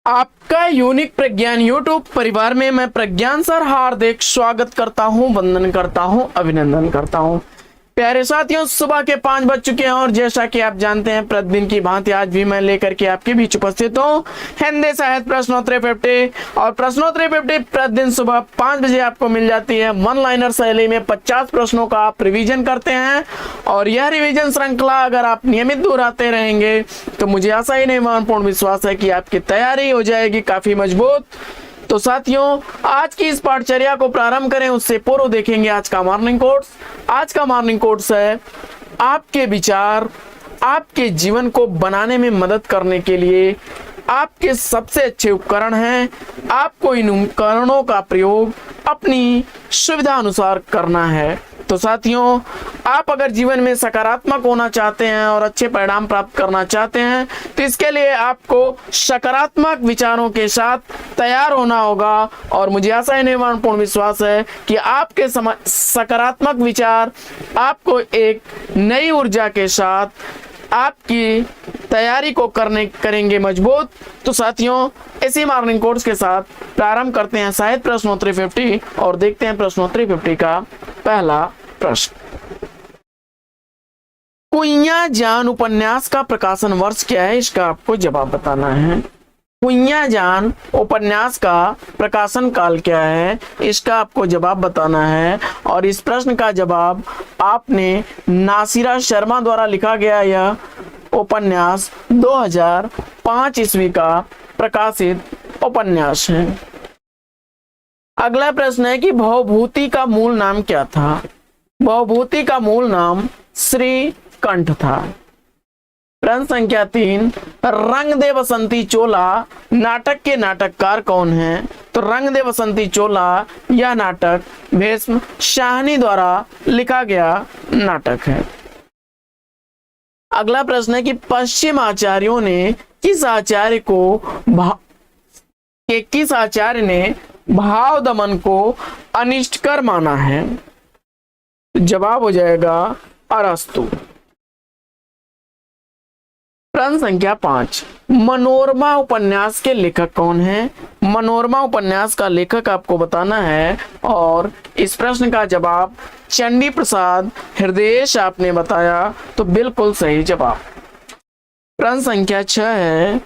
आपका यूनिक प्रज्ञान यूट्यूब परिवार में मैं प्रज्ञान सर हार्दिक स्वागत करता हूं, वंदन करता हूं, अभिनंदन करता हूं। प्यारे साथियों, सुबह के 5 बज चुके हैं और जैसा कि आप जानते हैं प्रतिदिन की भांति आज भी मैं लेकर के आपके बीच उपस्थित हूं हिंदी साहित्य प्रश्नोत्तरी 50। और प्रश्नोत्तरी 50 प्रतिदिन सुबह 5 बजे आपको मिल जाती है। वन लाइनर शैली में 50 प्रश्नों का आप रिवीजन करते हैं और यह रिवीजन श्रृंखला अगर आप नियमित दोहराते रहेंगे तो मुझे आशा ही नहीं पूर्ण विश्वास है कि आपकी तैयारी हो जाएगी काफी मजबूत। तो साथियों, आज की इस पाठचर्या को प्रारंभ करें उससे पूर्व देखेंगे आज का मॉर्निंग कोट्स। आज का मॉर्निंग कोट्स है, आपके विचार आपके जीवन को बनाने में मदद करने के लिए आपके सबसे अच्छे उपकरण हैं। आपको इन उपकरणों का प्रयोग अपनी सुविधा अनुसार करना है। तो साथियों, आप अगर जीवन में सकारात्मक होना चाहते हैं और अच्छे परिणाम प्राप्त करना चाहते हैं तो इसके लिए आपको सकारात्मक विचारों के साथ तैयार होना होगा। और मुझे आशा है नहीं पूर्ण विश्वास है कि आपके सकारात्मक विचार आपको एक नई ऊर्जा के साथ आपकी तैयारी को करेंगे मजबूत। तो साथियों, इसी मॉर्निंग कोर्स के साथ प्रारंभ करते हैं साहित्य प्रश्नोत्तरी 50 और देखते हैं प्रश्नोत्तरी 50 का पहला प्रश्न। कुइयां जान उपन्यास का प्रकाशन वर्ष क्या है? इसका आपको जवाब बताना है। कुइयां जान उपन्यास का प्रकाशन काल क्या है? इसका आपको जवाब बताना है। और इस प्रश्न का जवाब आपने नासिरा शर्मा द्वारा लिखा गया यह उपन्यास 2005 ईस्वी का प्रकाशित उपन्यास है। अगला प्रश्न है कि भवभूति का मूल नाम क्या था? भवभूति का मूल नाम श्री कंठ था। प्रश्न संख्या 3, रंग दे बसंती चोला नाटक के नाटककार कौन है? तो रंग दे बसंती चोला यह नाटक भीष्म शाहनी द्वारा लिखा गया नाटक है। अगला प्रश्न है कि पश्चिम आचार्यों ने किस आचार्य ने भाव दमन को अनिष्टकर माना है? जवाब हो जाएगा अरस्तु। प्रश्न संख्या 5, मनोरमा उपन्यास के लेखक कौन है? मनोरमा उपन्यास का लेखक आपको बताना है और इस प्रश्न का जवाब चंडी प्रसाद हृदयेश आपने बताया, तो बिल्कुल सही जवाब। प्रश्न संख्या 6 है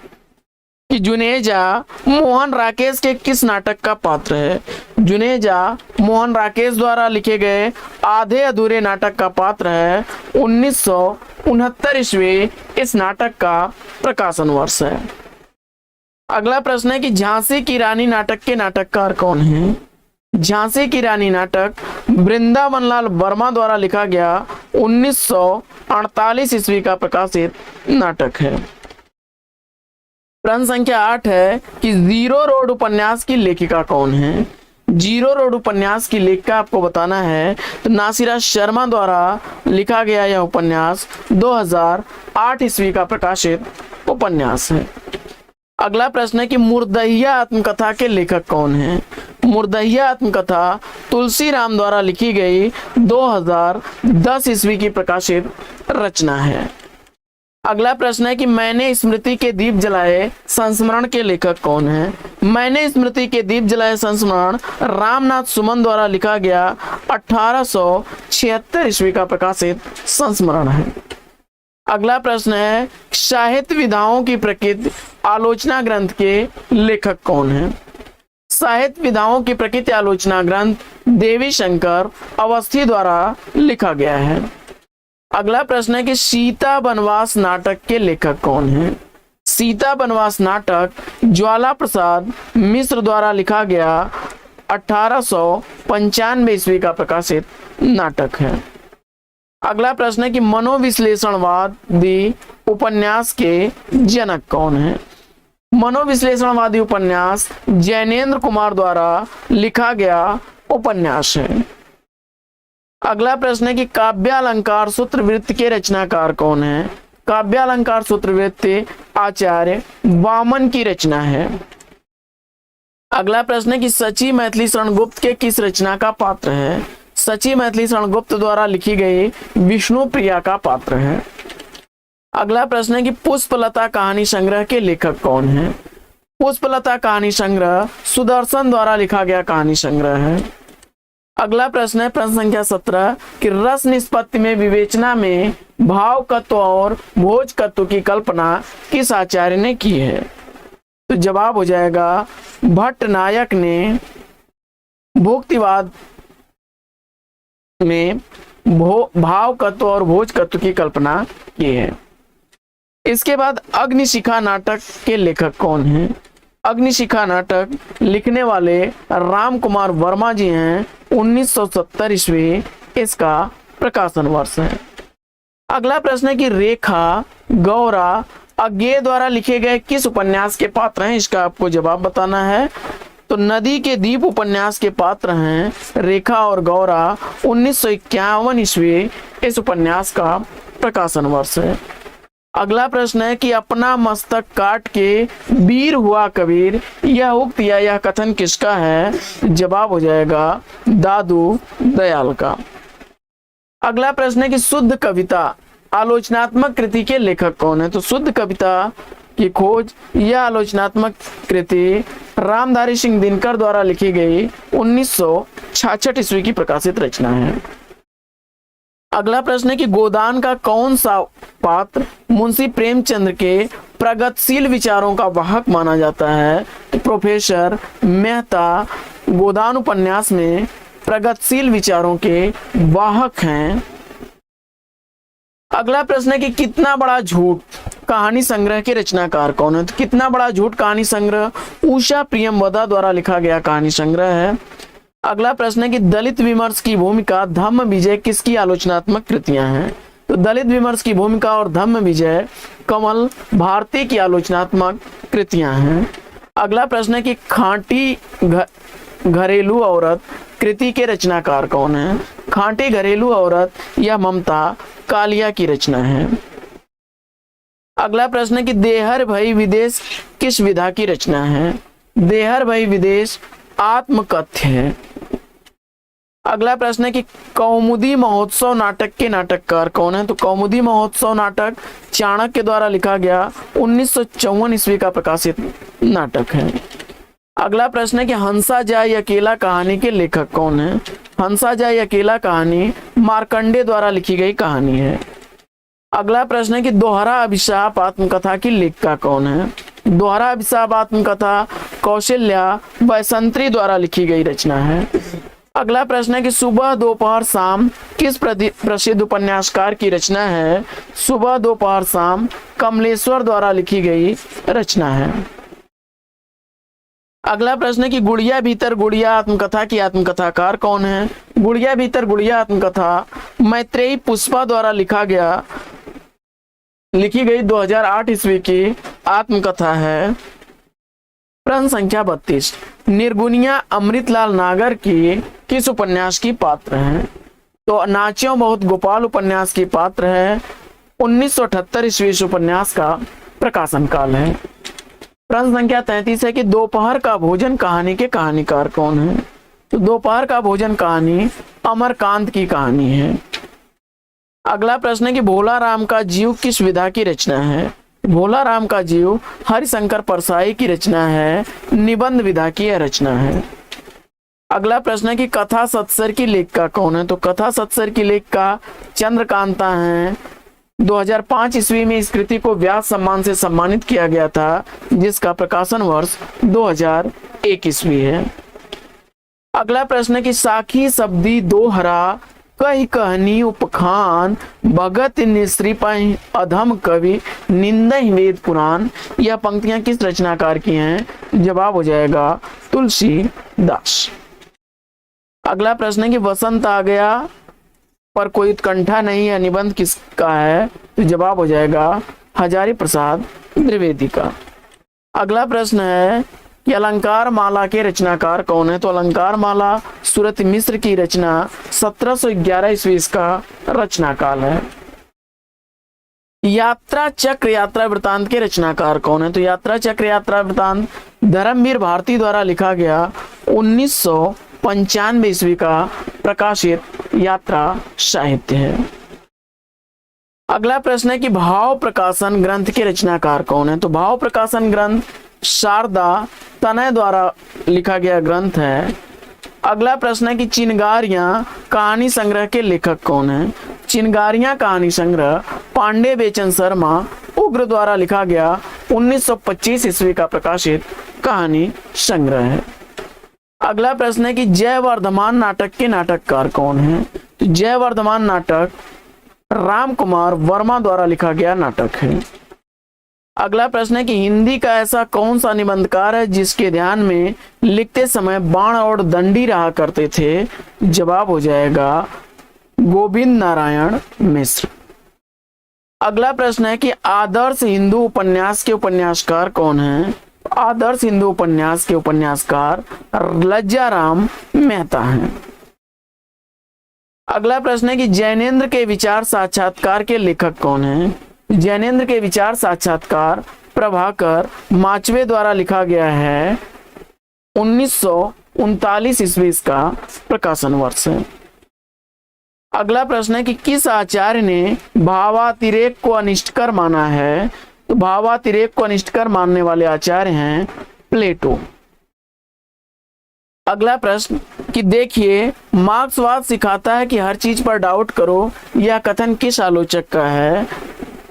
कि जुनेजा मोहन राकेश के किस नाटक का पात्र है? जुनेजा मोहन राकेश द्वारा लिखे गए आधे अधूरे नाटक का पात्र है। 1969 ईस्वी इस नाटक का प्रकाशन वर्ष है। अगला प्रश्न है कि झांसी की रानी नाटक के नाटककार कौन है? झांसी की रानी नाटक वृंदावन लाल वर्मा द्वारा लिखा गया 1948 ईस्वी का प्रकाशित नाटक है। प्रश्न संख्या 8 है कि जीरो रोड उपन्यास की लेखिका कौन है? जीरो रोड उपन्यास की लेखिका आपको बताना है। तो नासिरा शर्मा द्वारा लिखा गया यह उपन्यास 2008 ईस्वी का प्रकाशित उपन्यास है। अगला प्रश्न है कि मुर्दहिया आत्मकथा के लेखक कौन है? मुर्दहिया आत्मकथा तुलसी राम द्वारा लिखी गई 2010 ईस्वी की प्रकाशित रचना है। अगला प्रश्न है कि मैंने स्मृति के दीप जलाए संस्मरण के लेखक कौन है? मैंने स्मृति के दीप जलाए संस्मरण रामनाथ सुमन द्वारा लिखा गया 1876 ईस्वी का प्रकाशित संस्मरण है। अगला प्रश्न है साहित्य विधाओं की प्रकृति आलोचना ग्रंथ के लेखक कौन है? साहित्य विधाओं की प्रकृति आलोचना ग्रंथ देवी शंकर अवस्थी द्वारा लिखा गया है। अगला प्रश्न है कि सीता बनवास नाटक के लेखक कौन है? सीता बनवास नाटक ज्वाला प्रसाद मिश्र द्वारा लिखा गया 1895 ईस्वी का प्रकाशित नाटक है। अगला प्रश्न है कि मनोविश्लेषणवादी उपन्यास के जनक कौन है? मनोविश्लेषणवादी उपन्यास जैनेन्द्र कुमार द्वारा लिखा गया उपन्यास है। अगला प्रश्न है कि काव्यालंकार सूत्रवृत्त के रचनाकार कौन है? काव्यालंकार सूत्रवृत्त आचार्य वामन की रचना है। अगला प्रश्न है कि सची मैथिली शरण गुप्त के किस रचना का पात्र है? सची मैथिली शरण गुप्त द्वारा लिखी गई विष्णु प्रिया का पात्र है। अगला प्रश्न है कि पुष्पलता कहानी संग्रह के लेखक कौन है? पुष्पलता कहानी संग्रह सुदर्शन द्वारा लिखा गया कहानी संग्रह है। अगला प्रश्न है प्रश्न संख्या 17 कि रस निष्पत्ति में विवेचना में भावकत्व और भोजकत्व की कल्पना किस आचार्य ने की है? तो जवाब हो जाएगा भट्ट नायक ने भुक्तिवाद में भावकत्व और भोजकत्व की कल्पना की है। इसके बाद अग्निशिखा नाटक के लेखक कौन हैं? अग्निशिखा नाटक लिखने वाले राम कुमार वर्मा जी हैं। 1970 ईस्वी इसका प्रकाशन वर्ष है। अगला प्रश्न है कि रेखा गौरा अज्ञेय द्वारा लिखे गए किस उपन्यास के पात्र हैं? इसका आपको जवाब बताना है। तो नदी के द्वीप उपन्यास के पात्र हैं रेखा और गौरा। 1951 ईस्वी इस उपन्यास का प्रकाशन वर्ष है। अगला प्रश्न है कि अपना मस्तक काट के वीर हुआ कबीर, यह उक्त या यह कथन किसका है? जवाब हो जाएगा दादू दयाल का। अगला प्रश्न है कि शुद्ध कविता आलोचनात्मक कृति के लेखक कौन है? तो शुद्ध कविता की खोज यह आलोचनात्मक कृति रामधारी सिंह दिनकर द्वारा लिखी गई 1966 ईस्वी की प्रकाशित रचना है। अगला प्रश्न है कि गोदान का कौन सा पात्र मुंशी प्रेमचंद के प्रगतिशील विचारों का वाहक माना जाता है? तो प्रोफेसर मेहता गोदान उपन्यास में प्रगतिशील विचारों के वाहक हैं। अगला प्रश्न है कि कितना बड़ा झूठ कहानी संग्रह के रचनाकार कौन है? तो कितना बड़ा झूठ कहानी संग्रह उषा प्रियमवदा द्वारा लिखा गया कहानी संग्रह है। अगला प्रश्न है कि दलित विमर्श की भूमिका धम्म विजय किसकी आलोचनात्मक कृतियां हैं? तो दलित विमर्श की भूमिका और धम्म विजय कमल भारती की आलोचनात्मक कृतियां हैं। अगला प्रश्न है कि खांटी घरेलू औरत कृति के रचनाकार कौन है? खांटी घरेलू औरत यह ममता कालिया की रचना है। अगला प्रश्न है कि देहर भई विदेश किस विधा की रचना है? देहर भई विदेश आत्मकथ्य है। अगला प्रश्न है कि कौमुदी महोत्सव नाटक के नाटककार कौन है? तो कौमुदी महोत्सव नाटक चाणक्य द्वारा लिखा गया 1954 ईस्वी का प्रकाशित नाटक है। अगला प्रश्न है कि हंसा जाए अकेला कहानी के लेखक कौन है? हंसा जाए अकेला कहानी मार्कंडे द्वारा लिखी गई कहानी है। अगला प्रश्न है कि दोहरा अभिशाप आत्मकथा की लेखिका कौन है? दोहरा अभिशाप आत्मकथा कौशल्या वैसंत्री द्वारा लिखी गई रचना है। अगला प्रश्न है कि सुबह दोपहर शाम किस प्रसिद्ध उपन्यासकार की रचना है? सुबह दोपहर शाम कमलेश्वर द्वारा लिखी गई रचना है। अगला प्रश्न है कि गुड़िया भीतर गुड़िया आत्मकथा की आत्मकथाकार कौन है? गुड़िया भीतर गुड़िया आत्मकथा मैत्रेयी पुष्पा द्वारा लिखी गई 2008 ईस्वी की आत्मकथा है। प्रश्न संख्या 32 निर्गुनिया अमृतलाल नागर की किस उपन्यास की पात्र हैं? तो नाच्यों बहुत गोपाल उपन्यास की पात्र है। 1978 ईस्वी उपन्यास का प्रकाशन काल है। प्रश्न संख्या 33 है कि दोपहर का भोजन कहानी के कहानीकार कौन है? तो दोपहर का भोजन कहानी अमरकांत की कहानी है। अगला प्रश्न है कि भोला राम का जीव किस विधा की रचना है? भोला राम का जीव हरिशंकर परसाई की रचना है। निबंध विधा की यह रचना है। अगला प्रश्न है कि कथा सत्सर की लेखिका कौन है? तो कथा सत्सर की लेखिका चंद्रकांता हैं। 2005 ईस्वी में इस कृति को व्यास सम्मान से सम्मानित किया गया था, जिसका प्रकाशन वर्ष 2001 ईस्वी है। अगला प्रश्न है कि साखी शब्दी दोहरा कही कहनी उपखान भगत निश्री पहि अधम कवि निंदहि वेद पुराण, यह पंक्तियां किस रचनाकार की हैं? जवाब हो जाएगा तुलसीदास। अगला प्रश्न है कि वसंत आ गया पर कोई उत्कंठा नहीं है, निबंध किसका है? तो जवाब हो जाएगा हजारी प्रसाद द्विवेदी का। अगला प्रश्न है कि अलंकार माला के रचनाकार कौन है? तो अलंकार माला सूरत मिश्र की रचना 1711 ईस्वी का रचना काल है। यात्रा चक्र यात्रा वृतांत के रचनाकार कौन है? तो यात्रा चक्र यात्रा वृतांत धर्मवीर भारती द्वारा लिखा गया 1995 ईस्वी का प्रकाशित यात्रा साहित्य है। अगला प्रश्न है कि भाव प्रकाशन ग्रंथ के रचनाकार कौन है? तो भाव प्रकाशन ग्रंथ शारदा तनय द्वारा लिखा गया ग्रंथ है। अगला प्रश्न है कि चिनगारियां कहानी संग्रह के लेखक कौन है? चिनगारियां कहानी संग्रह पांडे बेचन शर्मा उग्र द्वारा लिखा गया 1925 ईस्वी का प्रकाशित कहानी संग्रह है। अगला प्रश्न है कि जय वर्धमान नाटक के नाटककार कौन है? तो जय वर्धमान नाटक राम कुमार वर्मा द्वारा लिखा गया नाटक है। अगला प्रश्न है कि हिंदी का ऐसा कौन सा निबंधकार है जिसके ध्यान में लिखते समय बाण और दंडी रहा करते थे? जवाब हो जाएगा गोविंद नारायण मिश्र। अगला प्रश्न है कि आदर्श हिंदू उपन्यास के उपन्यासकार कौन है? आदर्श हिंदू उपन्यास के उपन्यासकार लज्जाराम मेहता हैं। अगला प्रश्न है कि जैनेन्द्र के विचार साक्षात्कार के लेखक कौन है? जैनेन्द्र के विचार साक्षात्कार प्रभाकर माचवे द्वारा लिखा गया है। 1939 ईस्वी का प्रकाशन वर्ष है। अगला प्रश्न है कि किस आचार्य ने भावातिरेक को अनिष्टकर माना है? तो भावातिरेक को अनिष्टकर मानने वाले आचार्य हैं प्लेटो। अगला प्रश्न कि देखिए मार्क्सवाद सिखाता है कि हर चीज पर डाउट करो, यह कथन किस आलोचक का है?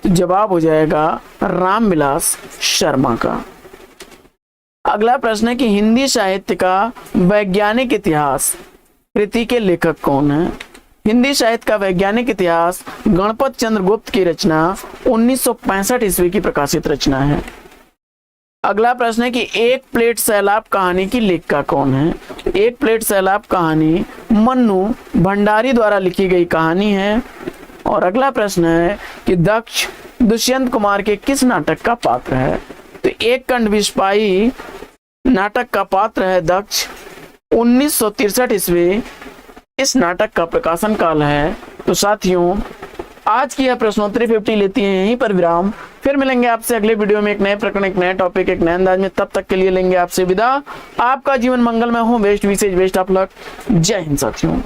तो जवाब हो जाएगा रामविलास शर्मा का। अगला प्रश्न है कि हिंदी साहित्य का वैज्ञानिक इतिहास कृति के लेखक कौन है? हिंदी साहित्य का वैज्ञानिक इतिहास गणपत चंद्र गुप्त की रचना 1965 ईस्वी की प्रकाशित रचना है। अगला प्रश्न है कि एक प्लेट सैलाब कहानी की लेखिका कौन है? एक प्लेट सैलाब कहानी मन्नू भंडारी द्वारा लिखी गई कहानी है। और अगला प्रश्न है कि दक्ष दुष्यंत कुमार के किस नाटक का पात्र है? तो एक कंड विस्पाई नाटक का पात्र है दक्ष। 1963 ईस्वी इस नाटक का प्रकाशन काल है। तो साथियों आज की यह प्रश्नोत्तरी 50 लेती है यहीं पर विराम। फिर मिलेंगे आपसे अगले वीडियो में एक नए प्रकरण, एक नए टॉपिक, एक नए अंदाज में। तब तक के लिए लेंगे आपसे विदा। आपका जीवन मंगलमय हो। बेस्ट विशेष बेस्ट ऑफ लक। जय हिंद साथियों।